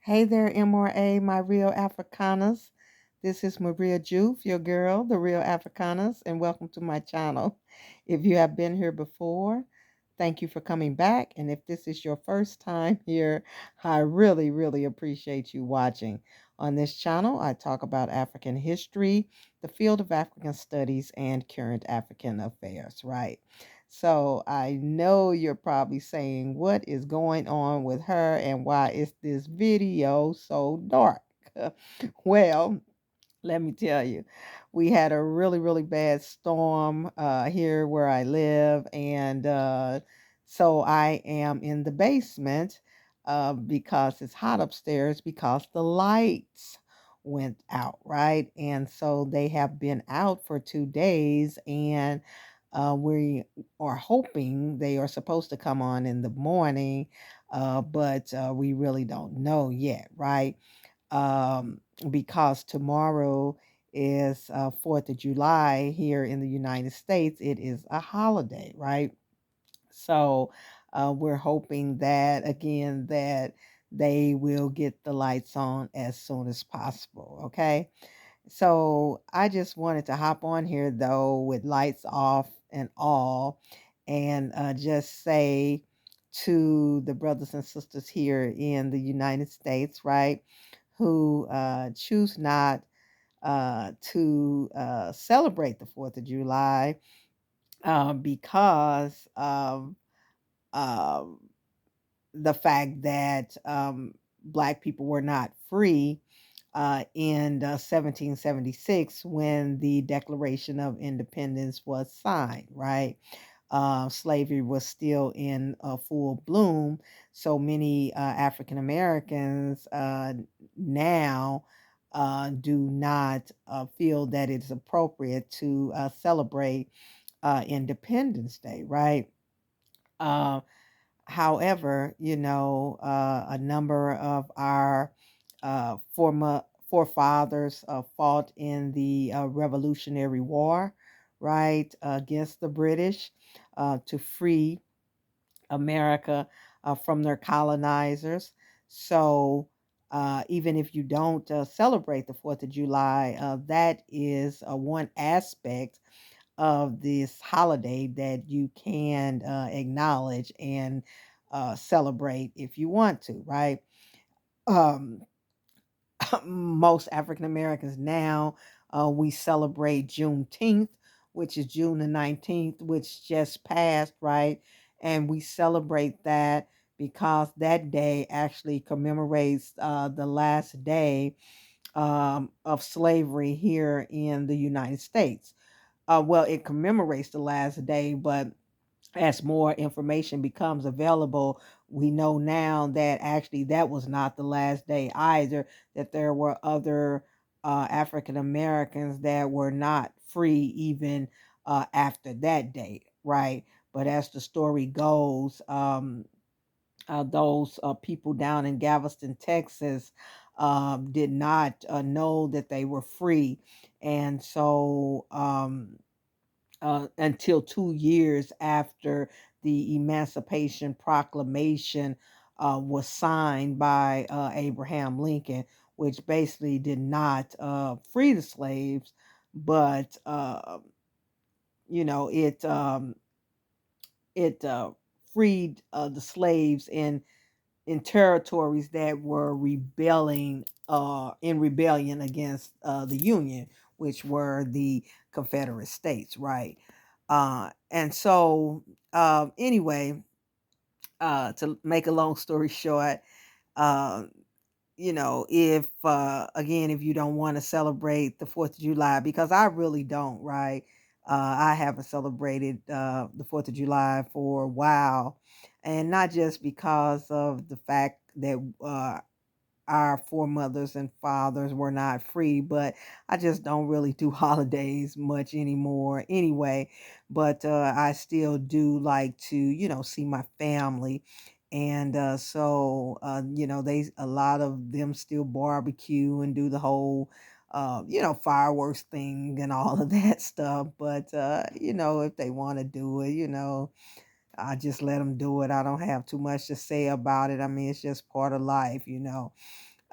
Hey there, MRA, my Real Africanist. This is Maria Jouf, your girl, the Real Africanist, and welcome to my channel. If you have been here before, thank you for coming back. And if this is your first time here, I really, really appreciate you watching. On this channel, I talk about African history, the field of African studies, and current African affairs, right? So I know you're probably saying, what is going on with her and why is this video so dark? Well, let me tell you, we had a really, really bad storm here where I live. And so I am in the basement because it's hot upstairs because the lights went out, right? And so they have been out for 2 days. And we are hoping they are supposed to come on in the morning, but we really don't know yet, right? um, because tomorrow is 4th of July here in the United States. It is a holiday, right? So we're hoping that, again, that they will get the lights on as soon as possible, okay? So I just wanted to hop on here, though, with lights off and all, and just say to the brothers and sisters here in the United States, right, who choose not to celebrate the 4th of July because of um, the fact that Black people were not free in 1776 when the Declaration of Independence was signed, right? Slavery was still in full bloom. So many African Americans now do not feel that it's appropriate to celebrate Independence Day, right? Uh, However, a number of our former forefathers fought in the Revolutionary War, right, against the British to free America from their colonizers. So even if you don't celebrate the 4th of July, that is one aspect of this holiday that you can acknowledge and celebrate if you want to, right? Um, most African Americans now, we celebrate Juneteenth, which is June the 19th, which just passed, right? And we celebrate that because that day actually commemorates the last day of slavery here in the United States. Well, it commemorates the last day, but as more information becomes available, we know now that actually that was not the last day either, that there were other African Americans that were not free even after that date, right? But as the story goes, those people down in Galveston, Texas, did not know that they were free. And so, until 2 years after the Emancipation Proclamation was signed by Abraham Lincoln, which basically did not free the slaves, but it freed the slaves in territories that were rebelling in rebellion against the Union, which were the Confederate States, right? And so, anyway, to make a long story short, uh, if again, if you don't want to celebrate the 4th of July, because I really don't, right? I haven't celebrated the 4th of July for a while, and not just because of the fact that our foremothers and fathers were not free, but I just don't really do holidays much anymore anyway. But I still do like to, see my family. And they, a lot of them still barbecue and do the whole, fireworks thing and all of that stuff. But, if they want to do it, I just let them do it. I don't have too much to say about it. I mean, it's just part of life.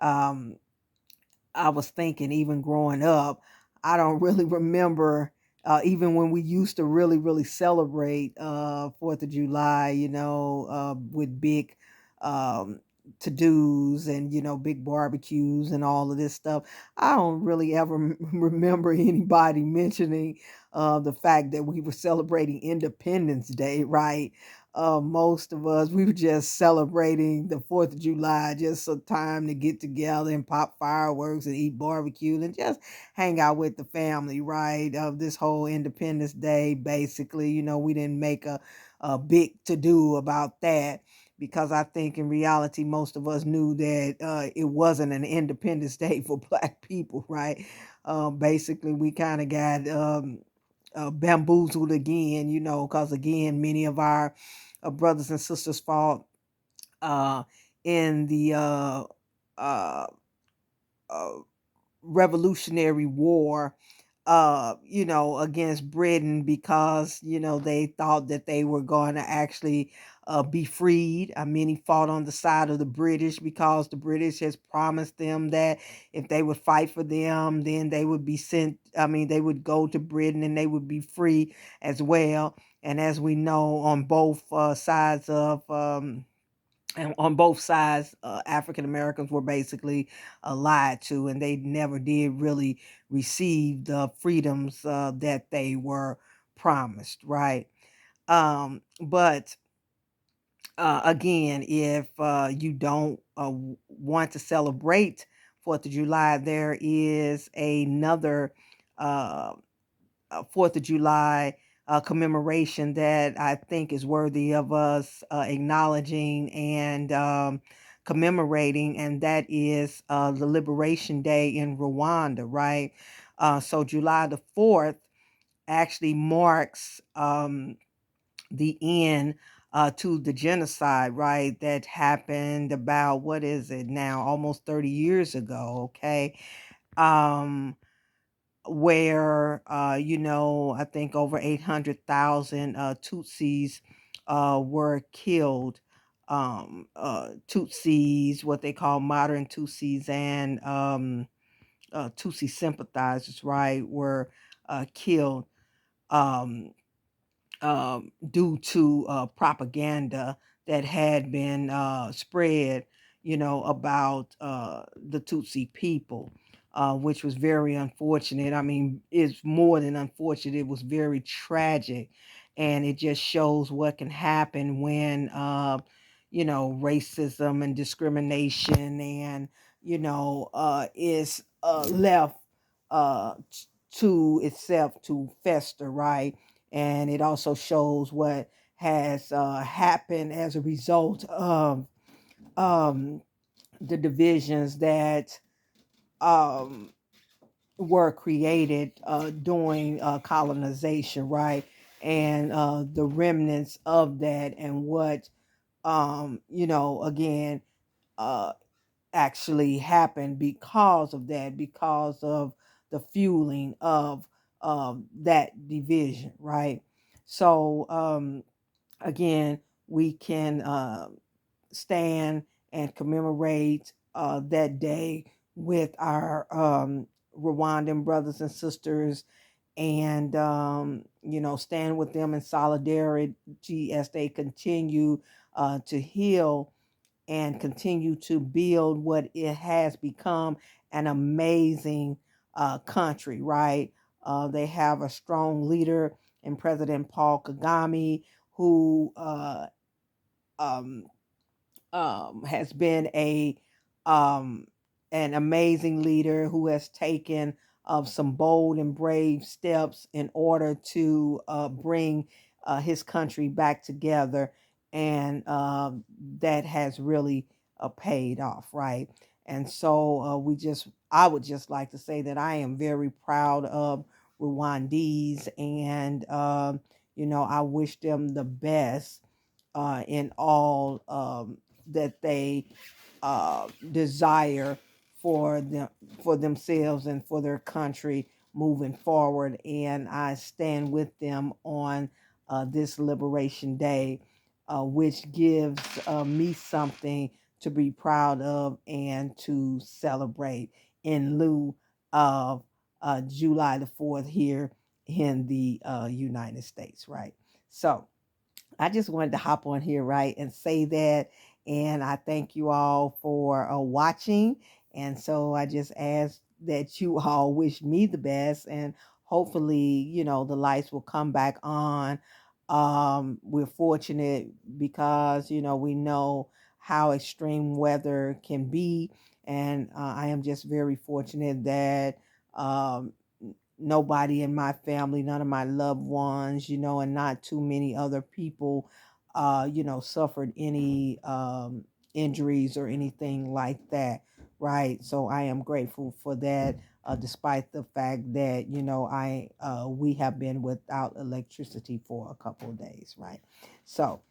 Um, I was thinking, even growing up, I don't really remember, even when we used to really, really celebrate 4th of July, with big um, to dos and, big barbecues and all of this stuff. I don't really ever remember anybody mentioning the fact that we were celebrating Independence Day, right? Most of us, we were just celebrating the 4th of July, just a time to get together and pop fireworks and eat barbecue and just hang out with the family, right? Of this whole Independence Day, basically, we didn't make a big to do about that, because I think in reality, most of us knew that it wasn't an Independence Day for Black people, right? Basically, we kind of got bamboozled again, because again, many of our brothers and sisters fought uh, in the uh, uh, Revolutionary War, against Britain, because, they thought that they were going to actually be freed. Many fought on the side of the British, because the British has promised them that if they would fight for them, then they would be sent, they would go to Britain and they would be free as well. And as we know, on both sides of and on both sides, African Americans were basically lied to, and they never did really receive the freedoms that they were promised, right? But again, if you don't want to celebrate 4th of July, there is another uh, 4th of July commemoration that I think is worthy of us acknowledging and commemorating, and that is the Liberation Day in Rwanda, right? So July the 4th actually marks the end to the genocide, right? That happened about, what is it now, almost 30 years ago, okay? Um, where I think over 800,000 Tutsis were killed. Tutsis, what they call modern Tutsis, and Tutsi sympathizers, right, were killed. Um, due to propaganda that had been spread, about the Tutsi people, which was very unfortunate. I mean, it's more than unfortunate, it was very tragic. And it just shows what can happen when, racism and discrimination and, is left to itself to fester, right? And it also shows what has happened as a result of um, the divisions that um, were created during colonization, right? And the remnants of that, and what, again, uh, actually happened because of that, because of the fueling of that division, right? So, again, we can stand and commemorate that day with our Rwandan brothers and sisters, and stand with them in solidarity as they continue to heal and continue to build what it has become, an amazing country, right? They have a strong leader in President Paul Kagame, who um, has been um, an amazing leader, who has taken some bold and brave steps in order to bring his country back together, and that has really paid off, right? And so I would just like to say that I am very proud of Rwandese, and I wish them the best in all that they desire for them, for themselves and for their country moving forward. And I stand with them on this Liberation Day, which gives me something to be proud of and to celebrate in lieu of July the 4th here in the United States, right? So I just wanted to hop on here, right, and say that. And I thank you all for watching. And so I just ask that you all wish me the best. And hopefully, the lights will come back on. We're fortunate because, we know how extreme weather can be. And I am just very fortunate that um, nobody in my family, none of my loved ones, and not too many other people, suffered any injuries or anything like that, right? So I am grateful for that, despite the fact that, we have been without electricity for a couple of days, right? So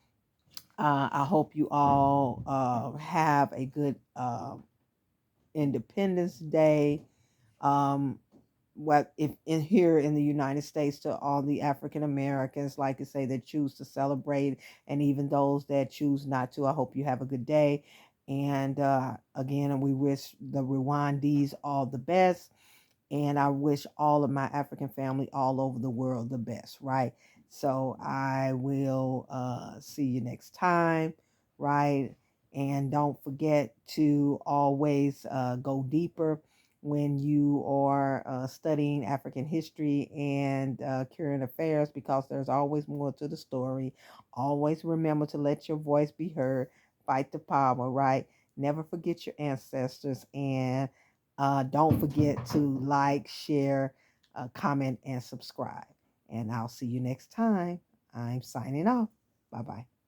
I hope you all have a good Independence Day. Um, what if in here in the United States, to all the African Americans, like I say, that choose to celebrate, and even those that choose not to, I hope you have a good day. And again, we wish the Rwandese all the best. And I wish all of my African family all over the world the best, right? So I will see you next time, right? And don't forget to always go deeper when you are studying African history and current affairs, because there's always more to the story. Always remember to let your voice be heard. Fight the power, right? Never forget your ancestors, and don't forget to like, share, comment, and subscribe. And I'll see you next time. I'm signing off. Bye bye.